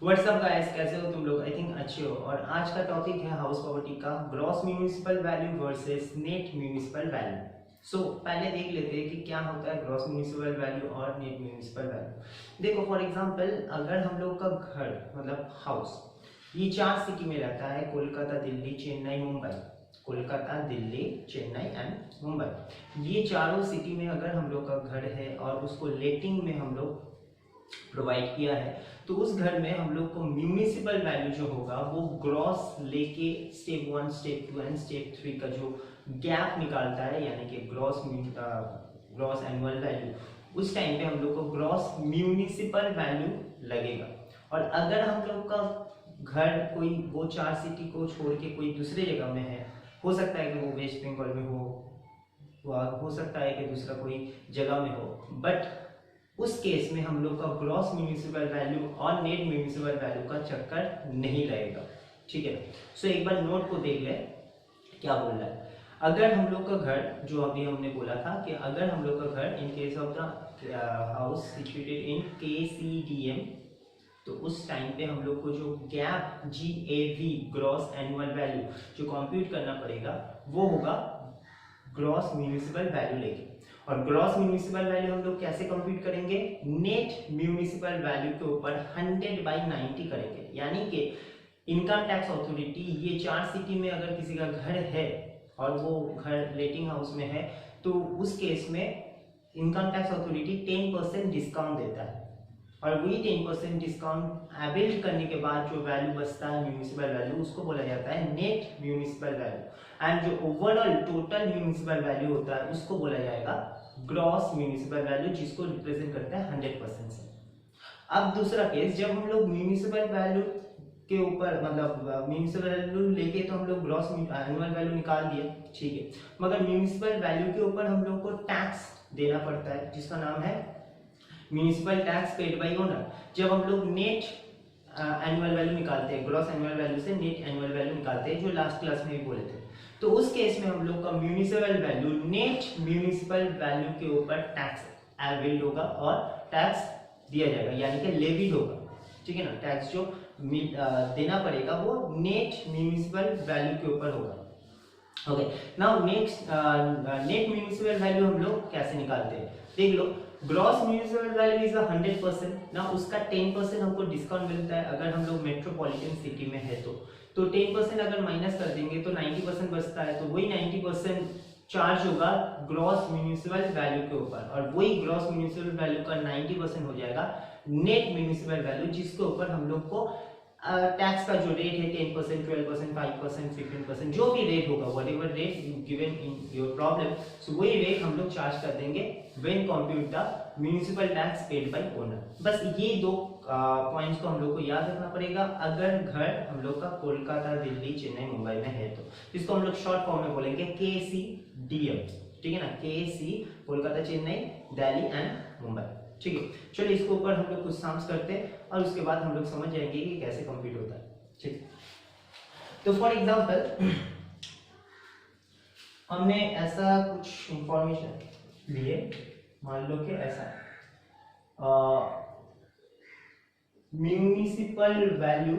WhatsApp guys, कैसे हो तुम लोग? आई थिंक अच्छे हो। और आज का टॉपिक है हाउस प्रॉपर्टी का gross municipal value versus net municipal value. So पहले देख लेते हैं कि क्या होता है ग्रॉस म्यूनिसिपल वैल्यू और नेट म्यूनिसिपल वैल्यू। देखो, फॉर एग्जांपल अगर हम लोग का घर मतलब हाउस ये 4 सिटी में रहता है, कोलकाता, दिल्ली, चेन्नई, मुंबई। कोलकाता, दिल्ली, चेन्नई एंड मुंबई, ये चारों सिटी में अगर हम लोग का घर है और उसको लेटिंग में हम लोग प्रोवाइड किया है, तो उस घर में हम लोग को म्यूनिसिपल वैल्यू जो होगा वो ग्रॉस लेके स्टेप 1, स्टेप 2 एंड स्टेप 3 का जो गैप निकालता है, यानी कि ग्रॉस एनुअल वैल्यू, उस टाइम पे हम लोग को ग्रॉस म्यूनिसिपल वैल्यू लगेगा। और अगर हम लोग का घर कोई वो 4 सिटी को छोड़ के कोई दूसरे जगह में है, हो सकता है कि वो वेस्ट बंगाल में हो सकता है कि दूसरा कोई जगह में हो, बट उस केस में हम लोग का ग्रॉस म्यूनिसिपल वैल्यू और नेट म्यूनिसिपल वैल्यू का चक्कर नहीं लगेगा। ठीक है, सो एक बार नोट को देख ले क्या बोल रहा है। अगर हम लोग का घर, जो अभी हमने बोला था कि अगर हम लोग का घर in case of the house situated in KCDM, तो उस टाइम पे हम लोग को जो gap GAV gross annual value जो कंप्यूट करना पड़ेगा वो होगा ग्रॉस म्यूनिसिपल वैल्यू लेके। और ग्रॉस म्यूनिसिपल वैल्यू हम लोग कैसे कंप्यूट करेंगे? नेट म्यूनिसिपल वैल्यू के ऊपर 100/90 करेंगे। यानी कि इनकम टैक्स अथॉरिटी ये 4 सिटी में अगर किसी का घर है और वो घर लेटिंग हाउस में है, तो उस केस में इनकम टैक्स अथॉरिटी 10% डिस्काउंट देता है। और वही 10% डिस्काउंट एबिल्ड करने के बाद जो वैल्यू बचता है म्यूनिसिपल वैल्यू, उसको बोला जाता है नेट म्यूनिसिपल वैल्यू। एंड जो ओवरऑल टोटल म्यूनिसिपल वैल्यू होता है उसको बोला जाएगा ग्रॉस म्यूनिसिपल वैल्यू, जिसको रिप्रेजेंट करता है 100% से। अब दूसरा केस, जब हम लोग म्यूनिसिपल वैल्यू के ऊपर मतलब म्यूनिसिपल वैल्यू लेके तो हम लोग ग्रॉस एनुअल वैल्यू निकाल दिए, ठीक है, मगर म्यूनिसिपल वैल्यू के ऊपर हम लोग को टैक्स देना पड़ता है, जिसका नाम है municipal tax paid by owner. जब हम लोग नेट एनुअल वैल्यू निकालते हैं, ग्रॉस एनुअल वैल्यू से नेट एनुअल वैल्यू निकालते हैं, जो लास्ट क्लास में भी बोले थे, तो उस केस में हम लोग का municipal value net municipal value के ऊपर टैक्स एविल्ड होगा और टैक्स दिया जाएगा, यानी कि लेविड होगा। ठीक है ना, टैक्स जो देना पड़ेगा वो नेट म्यूनिसिपल वैल्यू के ऊपर होगा। Okay, now next net municipal value हम लोग कैसे निकालते हैं, देख लो। ग्रॉस म्यूनिसिपल वैल्यू इज 100% ना, उसका 10% हमको डिस्काउंट मिलता है अगर हम लोग मेट्रोपॉलिटन सिटी में है तो 10% अगर माइनस कर देंगे तो 90% बचता है, तो वही 90% चार्ज होगा ग्रॉस म्यूनिसिपल वैल्यू के ऊपर, और वही ग्रॉस म्यूनिसिपल वैल्यू का 90% हो जाएगा नेट म्यूनिसिपल वैल्यू, जिसके ऊपर हम लोग को टैक्स का जो रेट है 10%, 12%, 5%, 15%, जो भी रेट होगा, whatever rate given in your problem, so वही रेट हम लोग चार्ज कर देंगे when compute the municipal tax paid by owner. बस ये दो पॉइंट्स को हम लोग को याद रखना पड़ेगा अगर घर हम लोग का कोलकाता, दिल्ली, चेन्नई, मुंबई में है तो। इसको हम लोग शॉर्ट फॉर्म में बोलेंगे KCDM। ठीक है ना, KC कोलकाता, चेन्नई, दिल्ली एंड मुंबई। ठीक है, चलिए इसके ऊपर हम लोग कुछ सम्स करते हैं और उसके बाद हम लोग समझ जाएंगे कि कैसे कंप्यूट होता है। ठीक, तो फॉर एग्जांपल हमने ऐसा कुछ इंफॉर्मेशन लिए, मान लो कि ऐसा म्यूनिसिपल वैल्यू,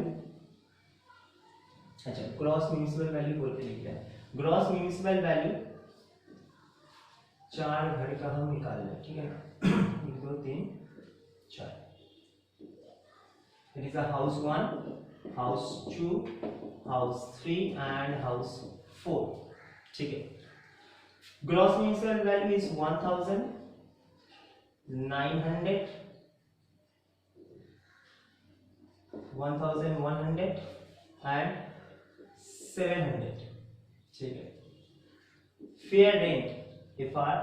अच्छा ग्रॉस म्यूनिसिपल वैल्यू बोलते लिख रहे हैं, ग्रॉस म्यूनिसिपल वैल्यू 4 घर का हम निकाल लें। ठीक है ना, 1 2 3 4, it is a house 1, house 2, house 3 and house 4। ठीक है, gross municipal value is 1900, 1100 and 700। ठीक है, fair rent FR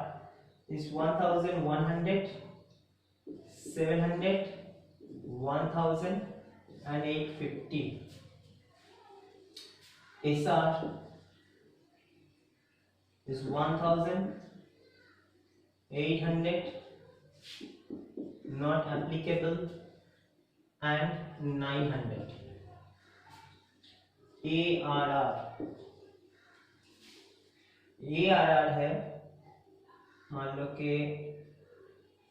is 1100, 700, 1000 and 850। SR is 1000, 800, not applicable and 900। ARR है मान लो कि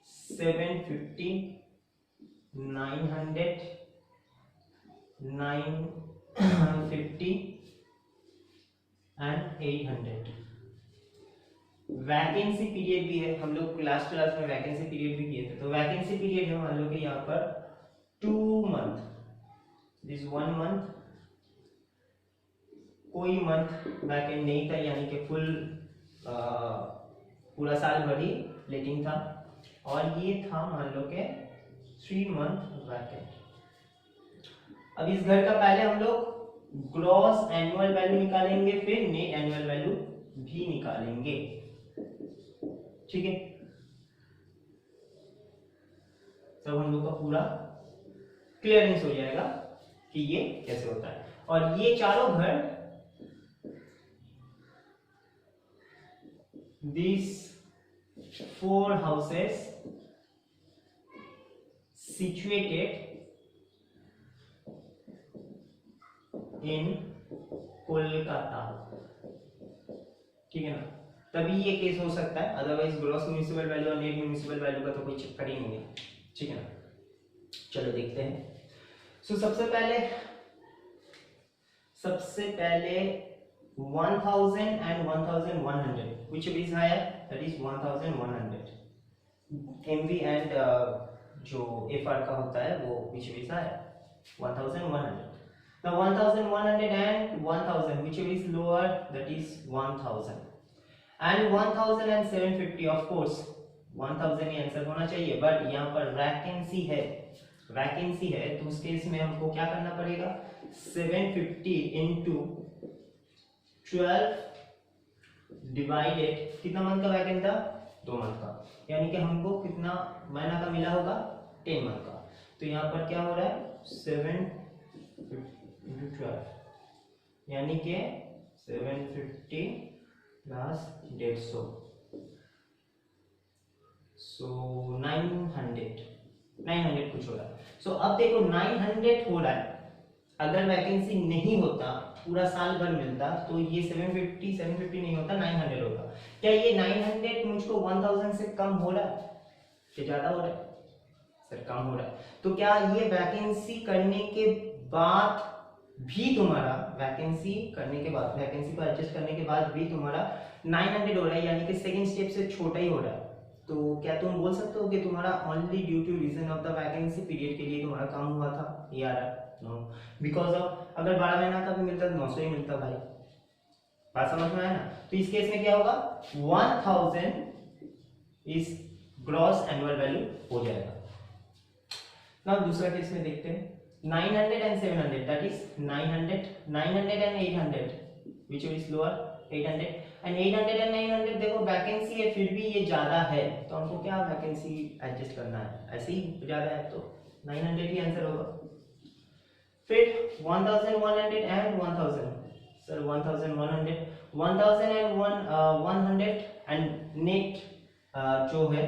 750, 900 950 एंड 800। वैकेंसी पीरियड भी है, हम लोग लास्ट क्लास में वैकेंसी पीरियड भी किए थे। तो वैकेंसी पीरियड है मान लो कि यहाँ पर 2 मंथ, दिस 1 मंथ, कोई मंथ वैकेंट नहीं था, यानी कि फुल पूरा साल भर ही लेटिंग था। और ये था मान लो के 3 मंथ वैकेंट। अब इस घर का पहले हम लोग ग्रॉस एनुअल वैल्यू निकालेंगे, फिर नेट एनुअल वैल्यू भी निकालेंगे, ठीक है। तब हम लोग का पूरा क्लियरेंस हो जाएगा कि ये कैसे होता है। और ये चारों घर, these 4 houses situated in Kolkata, ठीक है ना। तभी ये केस हो सकता है, अदरवाइज ग्रॉस म्युनिसिपल वैल्यू और नेट म्युनिसिपल वैल्यू का तो कोई चक्कर ही नहीं है, ठीक है ना। चलो देखते हैं। सो सबसे पहले 1000 and 1100, which is higher, that is 1100 MV and जो FR का होता है वो which is higher 1100। now 1100 and 1000 which is lower, that is 1000 and 1750, of course 1000 he answer होना चाहिए, बट यहाँ पर वैकेंसी है, वैकेंसी है, तो उस केस में हमको क्या करना पड़ेगा, 750 into 12 डिवाइडेड, कितना मंथ का वैकेंट था, 2 मंथ का, यानी कि हमको कितना महीना का मिला होगा, 10 मंथ का। तो यहाँ पर क्या हो रहा है, 7 into 12, यानी कि 750 प्लस 150, सो 900 कुछ हो रहा है। सो अब देखो 900 हो रहा है, अगर वैकेंसी नहीं होता, पूरा साल भर मिलता, तो ये 750 नहीं होता, 900 होता। क्या ये 900 मुझको 1000 से कम हो रहा है कि ज्यादा हो रहा है, सर कम हो रहा है। तो क्या ये वैकेंसी करने के बाद भी तुम्हारा, वैकेंसी करने के बाद, वैकेंसी को एडजस्ट करने के बाद भी तुम्हारा 900 हो रहा है, यानी कि सेकंड स्टेप से छोटा ही हो रहा है। तो क्या तुम बोल सकते हो कि तुम्हारा only due to reason of the vacancy period के लिए तुम्हारा कम हुआ था, ये आ रहा है, नो, बिकॉज ऑफ अगर 12 महीना का भी मिलता तो 900 ही मिलता भाई, बात समझ में आया ना। तो इस केस में क्या होगा, 1000 इस ग्रॉस एनुअल वैल्यू हो जाएगा। नाउ दूसरा केस में देखते हैं, 900 and 700, that is 900 and 800 which is lower, 800 and 800 and 900, देखो वैकेंसी है फिर भी ये ज्यादा है, तो हमको क्या वैकेंसी एडजस्ट करना है, ऐसे ही ज्यादा है तो 900 ही आंसर होगा। फिर 1100 and 1000, सर 1100 and नेट जो है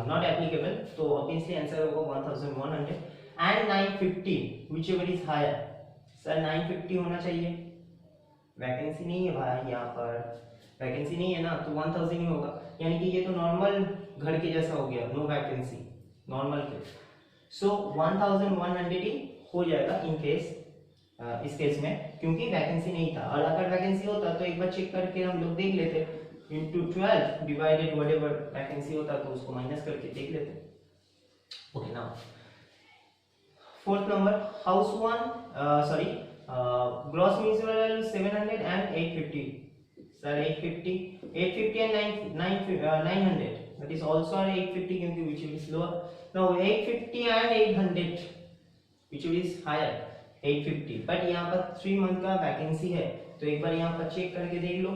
नॉट एप्लीकेबल, तो ऑब्वियसली आंसर होगा 1100 and 950 whichever is higher, sir 950 होना चाहिए, वैकेंसी नहीं है भाई, यहाँ पर वैकेंसी नहीं है ना, तो 1000 ही होगा, यानी कि ये तो नॉर्मल घर के जैसा हो गया, नो वैकेंसी, नॉर्मल के। सो 1100 ही हो जाएगा इन केस, इस केस में, क्योंकि वैकेंसी नहीं था। और अगर वैकेंसी होता तो एक बार चेक करके हम लोग देख लेते, into 12 डिवाइडेड व्हाटएवर वैकेंसी होता तो उसको माइनस करके देख लेते। Okay now fourth number, house 1, sorry gross municipal value 700 and 850, sir 850 and 900, that is also 850 क्योंकि which is lower। now 850 and 800 which is higher, 850, but यहाँ पर 3 मंथ का वैकेंसी है, तो एक बार यहाँ पर चेक करके देख लो,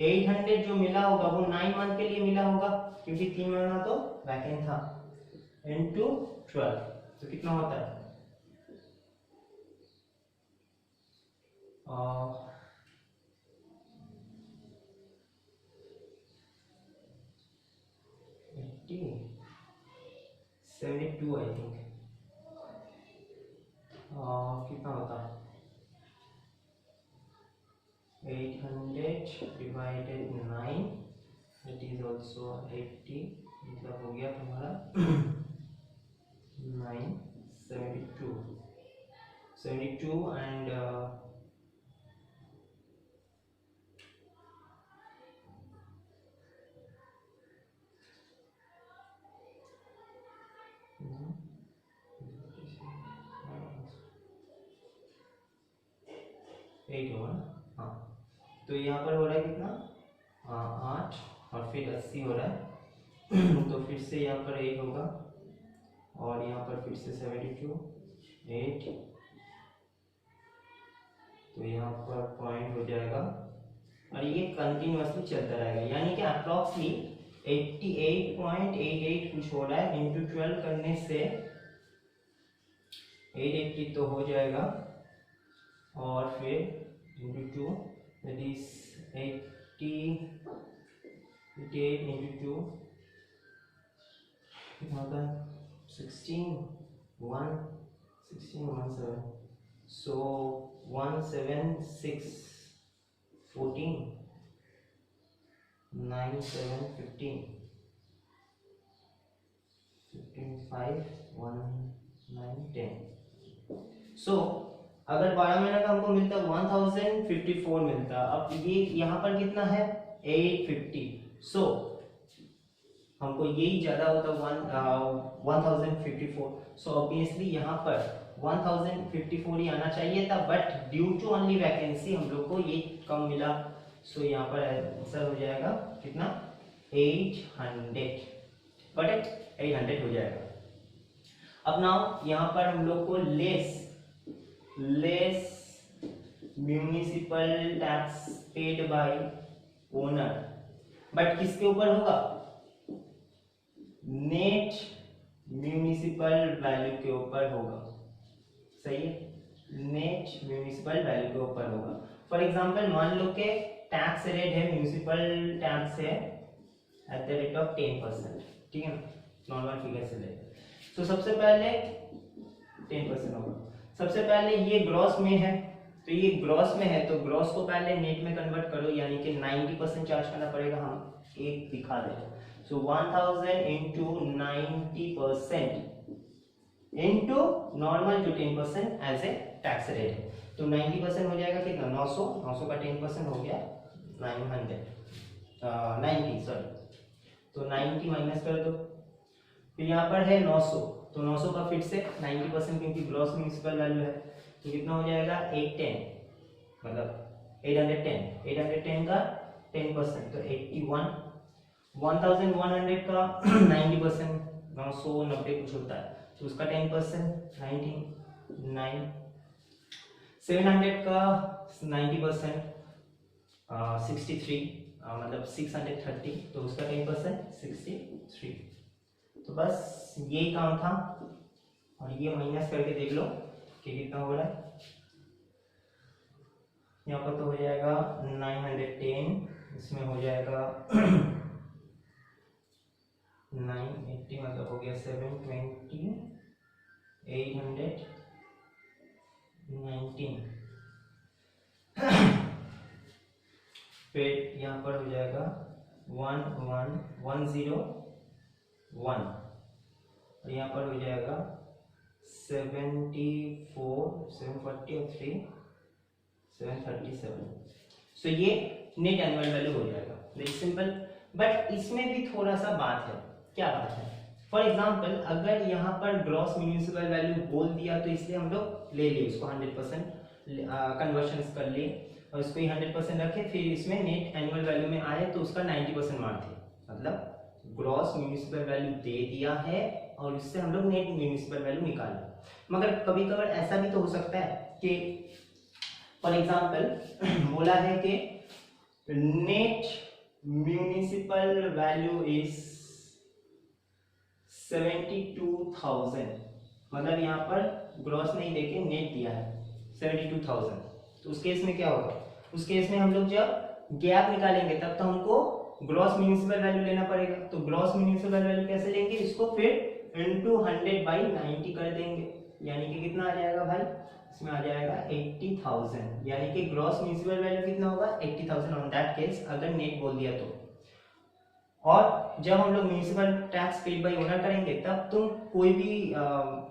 800 जो मिला होगा वो 9 मंथ के लिए मिला होगा, क्योंकि 3 महीना तो वैकेंट था, into 12, तो कितना होता है, uh, 72 आई थिंक, कितना होता है, 800 डिवाइडेड 9, that is also 80, मतलब हो गया तुम्हारा 9 72 and एट होगा ना, हाँ। तो यहाँ पर हो रहा है कितना, 8 और फिर 80 हो रहा है तो फिर से यहाँ पर 8 होगा और यहाँ पर फिर से 72 8, तो यहाँ पर पॉइंट हो जाएगा और ये कंटिन्यूअसली चलता रहेगा, यानी कि अप्रॉक्सली 88.88 कुछ हो रहा है। इंटू 12 करने से 880 तो हो जाएगा और फिर इंटू 2 दैट इज 88 इंटू 2 कितना होता है 16 17, so 176 14 9 7 15 5 1 9 10। सो अगर 12 महीने का हमको मिलता 1054 मिलता, अब ये यहाँ पर कितना है 850, सो हमको यही ज्यादा होता 1054, सो ऑब्वियसली यहाँ पर 1054 ही आना चाहिए था, but due to only vacancy हम लोग को ये कम मिला, सो यहाँ पर आंसर हो जाएगा कितना 800 हो जाएगा। अब नाउ यहाँ पर हम लोग को less municipal tax paid by owner, but किसके ऊपर होगा, नेट म्यूनिसिपल वैल्यू के ऊपर होगा, सही है, नेट म्यूनिसिपल वैल्यू के ऊपर होगा। फॉर एग्जांपल मान लो कि टैक्स रेट है, म्यूनिसिपल टैक्स है एट द रेट ऑफ 10%, ठीक है ना, नॉर्मल फिगर से ले, तो सबसे पहले 10% होगा। सबसे पहले ये ग्रॉस में है, तो ये ग्रॉस में है तो ग्रॉस को पहले नेट में कन्वर्ट करो, यानी कि 90% चार्ज करना पड़ेगा, हम एक दिखा दें, सो 1000 इंटू 90% इंटू नॉर्मल जो 10% एज ए टैक्स रेट है, तो 90% हो जाएगा कितना 900 का 10% हो गया 90 सॉरी, तो 90 माइनस कर दो, फिर यहाँ पर है 900, तो 900 का फिर से 90% क्योंकि ग्रॉस म्युनिसिपल वैल्यू है, तो कितना हो जाएगा 810, मतलब 810 का 10%, तो 81, 1100 का 90%, 990 कुछ होता है, तो उसका 10% 19, 700 का 90% 63, मतलब 630, तो उसका 10% 63। तो बस यही काम था, और ये माइनस करके देख लो कि कितना हो रहा है, यहाँ पर तो हो जाएगा 910, इसमें हो जाएगा 980, मतलब हो गया 720, 819, फिर यहाँ पर हो जाएगा 11101, और यहाँ पर हो जाएगा 74, 740 और 3 737। सो ये नेट एनुअल वैल्यू हो जाएगा, वेरी सिंपल। बट इसमें भी थोड़ा सा बात है, क्या बात है, फॉर एग्जाम्पल अगर यहाँ पर ग्रॉस म्यूनिसिपल वैल्यू बोल दिया तो इसलिए हम लोग ले लिए उसको 100% कन्वर्शन कर लिए और इसको 100% रखे, फिर इसमें नेट एनुअल वैल्यू में आए तो उसका 90% मार दिए, मतलब ग्रॉस म्यूनिसिपल वैल्यू दे दिया है और इससे हम लोग नेट म्यूनिसिपल वैल्यू निकाल। मगर कभी कभार ऐसा भी तो हो सकता है कि फॉर एग्जाम्पल बोला है कि नेट म्यूनिसिपल वैल्यू इज 72,000, मतलब यहाँ पर ग्रॉस नहीं देके नेट दिया है 72,000, तो उस केस में क्या होगा, उस केस में हम लोग जब गैप निकालेंगे तब तो हमको ग्रॉस म्यूनिसिपल वैल्यू लेना पड़ेगा, तो ग्रॉस म्यूनिसिपल वैल्यू कैसे लेंगे, इसको फिर इनटू 100/90 कर देंगे, यानी कि कितना आ जाएगा भाई, इसमें आ जाएगा 80,000, यानी कि ग्रॉस म्यूनिसिपल वैल्यू कितना होगा 80,000 ऑन दैट केस अगर नेट बोल दिया तो। और जब हम लोग municipal tax paid by owner करेंगे तब तुम कोई भी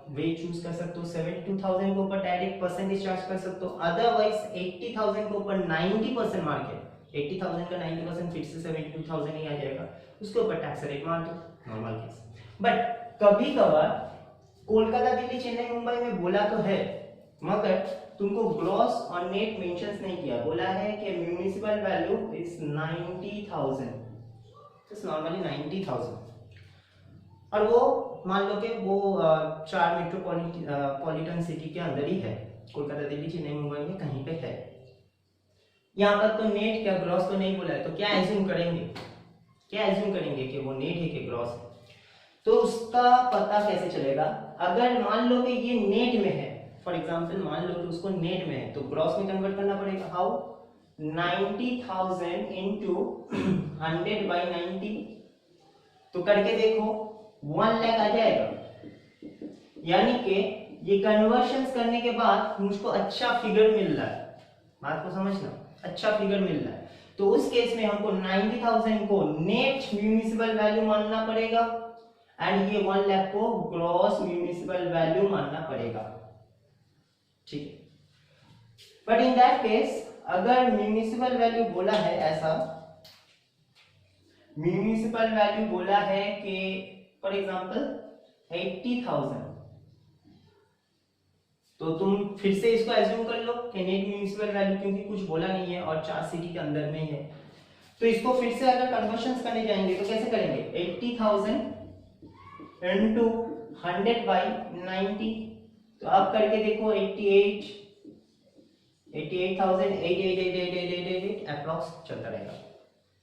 वे चूज कर सकते हो, 72,000 के ऊपर डायरेक्ट परसेंटेज चार्ज कर सकते हो, अदरवाइज 80,000 के ऊपर 90% मार के 80,000 का 90% फिर से 72,000 ही आ जाएगा, उसके ऊपर टैक्स रेट मार दो, नॉर्मल केस। बट कभी कभार कोलकाता दिल्ली चेन्नई मुंबई में बोला तो है, मगर तुमको ग्रॉस और नेट मेंशंस नहीं किया, बोला है कि municipal value is 90,000, just normally 90,000, और वो मान लो कि वो 4 मेट्रोपॉलिटन सिटी के अंदर ही है, कोलकाता दिल्ली चेन्नई मुंबई में कहीं पे है। यहाँ पर तो नेट क्या ग्रॉस तो नहीं बोला है, तो क्या एज्यूम करेंगे, कि वो नेट है कि ग्रॉस है? तो उसका पता कैसे चलेगा? अगर मान लो कि ये नेट में है, फॉर एग्जांपल मान लो कि उसको नेट में है, तो ग्रॉस में कन्वर्ट करना पड़ेगा। हाउ? 90,000 इंटू 100 बाई 90, तो करके देखो 1 लाख आ जाएगा। यानी कि ये कन्वर्शंस करने के बाद मुझको अच्छा फिगर मिल रहा है, बात को समझना, अच्छा फिगर मिल रहा है। तो उस केस में हमको 90,000 को नेट म्युनिसिपल वैल्यू मानना पड़ेगा एंड ये 1 लाख को ग्रॉस म्युनिसिपल वैल्यू मानना पड़ेगा, ठीक है। बट इन दैट केस अगर म्युनिसिपल वैल्यू बोला है ऐसा, म्युनिसिपल वैल्यू बोला है कि फॉर एग्जांपल 80,000, तो तुम फिर से इसको एज्यूम कर लो कि नेट म्युनिसिपल वैल्यू, क्योंकि कुछ बोला नहीं है और 4 सिटी के अंदर में ही है, तो इसको फिर से अगर कन्वर्शंस करने जाएंगे तो कैसे करेंगे? 80,000 इनटू 100 बाई 90, तो अब करके देखो 88,888 अप्रॉक्स चलता रहेगा,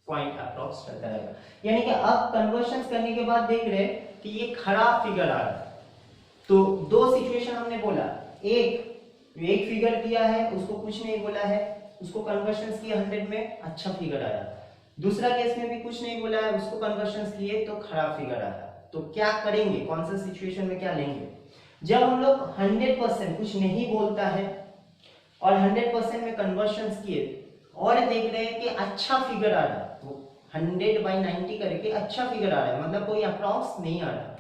पॉइंट अप्रॉक्स चलता रहेगा। यानी कि अब कन्वर्शंस करने के बाद देख रहे कि ये खराब फिगर आ रहा है। तो दो सिचुएशन हमने बोला, एक फिगर दिया है, उसको कुछ नहीं बोला है, उसको कन्वर्शंस किए 100 में, अच्छा फिगर आया। दूसरा केस में भी कुछ नहीं बोला है, उसको कन्वर्शंस किए तो खराब फिगर आया। तो क्या करेंगे, कौन सा सिचुएशन में क्या लेंगे? जब हम लोग 100% कुछ नहीं बोलता है और 100% में कन्वर्शंस किए और देख रहे हैं कि अच्छा फिगर आ रहा है, वो 100 बाई 90 करके अच्छा फिगर आ रहा है, मतलब कोई अप्रॉक्स नहीं आ रहा,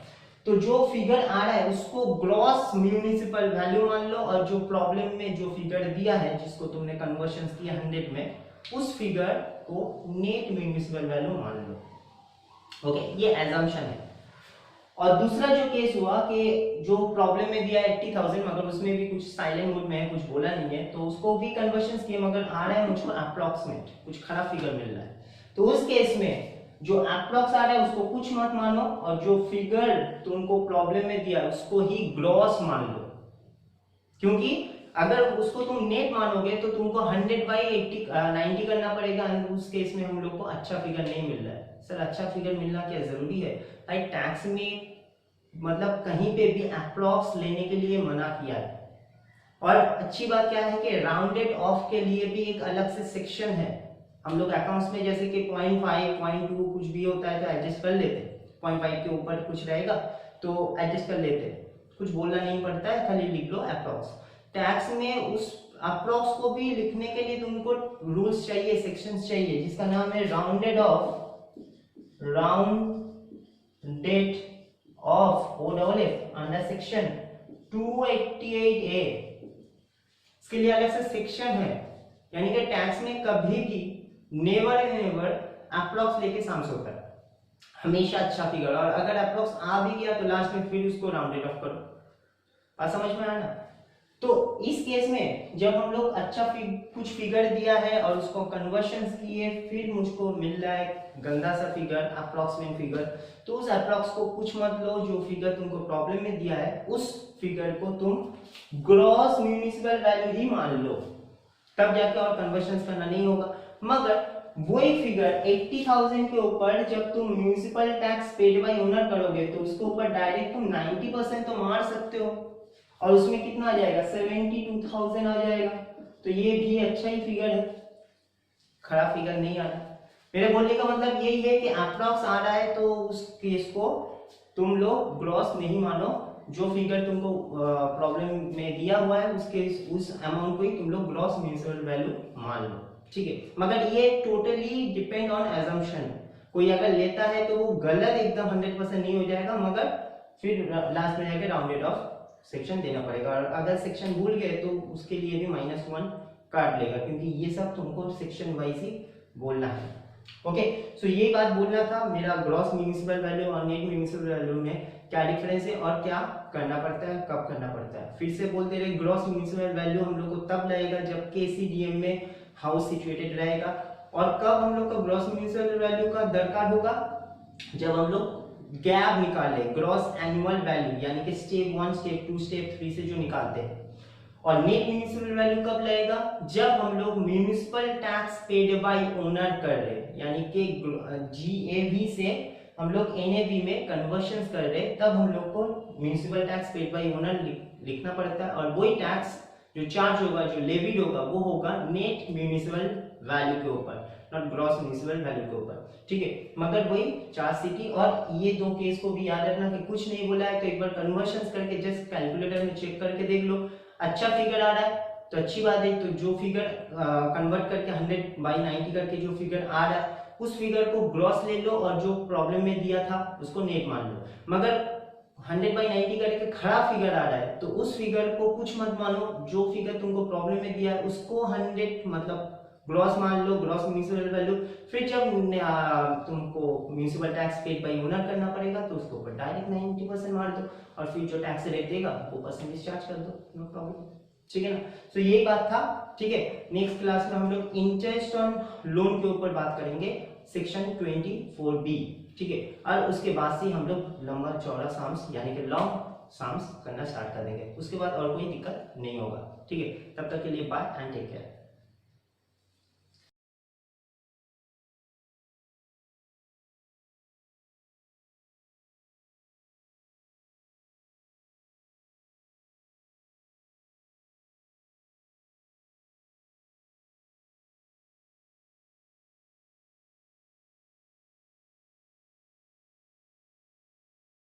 तो जो फिगर आ रहा है उसको ग्रॉस म्युनिसिपल वैल्यू मान लो, और जो प्रॉब्लम में जो फिगर दिया है जिसको तुमने कन्वर्शंस किया 100 में, उस फिगर को नेट म्युनिसिपल वैल्यू मान लो। ओके, ये एजम्पशन है। और दूसरा जो केस हुआ कि जो प्रॉब्लम में दिया 80,000 मगर उसमें भी कुछ साइलेंट मोड में है, कुछ बोला नहीं है, तो उसको भी कन्वर्शंस किए मगर आ रहा है मुझको अप्रॉक्सीमेट, कुछ खराब फिगर मिल रहा है। तो उस केस में जो अप्रॉक्स आ रहा है उसको कुछ मत मानो, और जो फिगर तुमको प्रॉब्लम में दिया उसको ही ग्रॉस मान लो, क्योंकि अगर उसको तुम नेट मानोगे तो तुमको 100 बाई 90 करना पड़ेगा, उस केस में हम लोग को अच्छा फिगर नहीं मिल रहा है। सर अच्छा फिगर मिलना क्या जरूरी है? भाई टैक्स में मतलब कहीं पे भी अप्रॉक्स लेने के लिए मना किया है। और अच्छी बात क्या है कि राउंडेड ऑफ के लिए भी एक अलग से सेक्शन है। हम लोग अकाउंट्स में जैसे कि 0.5 0.2 कुछ भी होता है तो एडजस्ट कर लेते, 0.5 के ऊपर कुछ रहेगा तो एडजस्ट कर लेते, कुछ बोलना नहीं पड़ता है, खाली लिख लो अप्रॉक्स। टैक्स में उस अप्रॉक्स को भी लिखने के लिए तुमको रूल्स चाहिए, सेक्शंस चाहिए, जिसका नाम है rounded off, OFF under section 288A। इसके लिए अलग से सेक्शन है, यानी कि टैक्स में कभी भी नेवर एंड नेवर अप्रॉक्स लेके साम्स होता है, हमेशा अच्छा फिगर, और अगर अप्रॉक्स आ भी गया तो लास्ट में फिर उसको राउंडेड ऑफ करो। बात समझ में आया ना? तो इस केस में जब हम लोग अच्छा कुछ फिगर दिया है और उसको कन्वर्शंस किए, फिर मुझको मिल रहा है गंदा सा फिगर, अप्रॉक्सीमेट फिगर, तो उस अप्रॉक्स को कुछ मत लो, जो फिगर तुमको प्रॉब्लम में दिया है उस फिगर को तुम ग्रॉस म्युनिसिपल वैल्यू ही मान लो, तब जाके और कन्वर्शंस करना नहीं होगा। मगर वही फिगर 80,000 के ऊपर जब तुम municipal tax paid by owner करोगे तो उसके ऊपर डायरेक्ट तुम 90% तो मार सकते हो, और उसमें कितना आ जाएगा? 72,000 आ जाएगा। तो ये भी अच्छा ही फिगर है, खराब फिगर नहीं आ रहा। मेरे बोलने का मतलब यही है कि अप्रॉक्स आ रहा है तो उस केस को तुम लोग ग्रॉस नहीं मानो, जो फिगर तुमको प्रॉब्लम में दिया हुआ है उसके उस अमाउंट को ही तुम लोग ग्रॉस म्युनिसिपल वैल्यू मान लो, ठीक है। मगर ये टोटली डिपेंड ऑन एजम्पशन, कोई अगर लेता है तो वो गलत एकदम 100% नहीं हो जाएगा, मगर फिर लास्ट में जाके राउंडेड ऑफ सेक्शन देना पड़ेगा, और अगर सेक्शन भूल गए तो उसके लिए भी -1 काट लेगा, क्योंकि ये सब तुमको सेक्शन वाइज ही बोलना है। ओके, सो ये बात बोलना था मेरा ग्रॉस म्युनिसिपल वैल्यू और नेट म्युनिसिपल वैल्यू में क्या डिफरेंस है और क्या करना पड़ता है, कब करना पड़ता है। फिर से बोलते रहे, ग्रॉस म्युनिसिपल वैल्यू हम लोग को तब लगेगा जब केसीडीएम में हाउस सिचुएटेड रहेगा, और कब हम लोग को ग्रॉस म्युनिसिपल वैल्यू का दरकार होगा, जब हम लोग गैप निकाले ग्रॉस एनुअल वैल्यू, यानी कि स्टेप 1, स्टेप 2, स्टेप 3 से जो निकालते हैं। और नेट म्युनिसिपल वैल्यू कब लगेगा, जब हम लोग municipal tax paid by owner कर रहे हैं, यानी कि जीएवी से हम लोग एनएवी में कन्वर्शन कर रहे हैं, तब हम लोग को municipal tax paid by owner लिखना पड़ता है, और वही टैक्स जो चार्ज होगा, जो लेविड होगा, वो होगा नेट म्युनिसिपल वैल्यू के ऊपर, नॉट ग्रॉस म्युनिसिपल वैल्यू के ऊपर। ठीक है, मगर वही चार्ज सिटी, और ये दो केस को भी याद रखना कि कुछ नहीं बोला है तो एक बार कन्वर्शन करके जस्ट कैलकुलेटर में चेक करके देख लो, अच्छा फिगर आ रहा है तो अच्छी बात है, तो जो फिगर कन्वर्ट करके 100/90 करके जो फिगर आ रहा है उस फिगर को ग्रॉस ले लो, और जो प्रॉब्लम में दिया था उसको नेट मान लो। मगर 100/90 करके खड़ा फिगर आ रहा है तो उस फिगर को कुछ मत मानो, जो फिगर तुमको प्रॉब्लम में दिया है उसको 100 मतलब ग्रॉस मान लो, ग्रॉस म्युनिसिपल वैल्यू। फिर जब तुमको municipal tax paid by owner करना पड़ेगा तो उसको ऊपर डायरेक्ट 90% मार दो, और फिर जो टैक्स रेट देगा वो परसेंटेज चार्ज कर दो, नो प्रॉब्लम। ठीक है ना, तो यही बात था। ठीक है, नेक्स्ट क्लास में हम लोग इंटरेस्ट ऑन लोन के ऊपर बात करेंगे, सेक्शन 24B। ठीक है, और उसके बाद से हम लोग लंबा चौड़ा साम्स यानी कि लॉन्ग साम्स करना स्टार्ट कर देंगे, उसके बाद और कोई दिक्कत नहीं होगा। ठीक है, तब तक के लिए बाय एंड टेक केयर।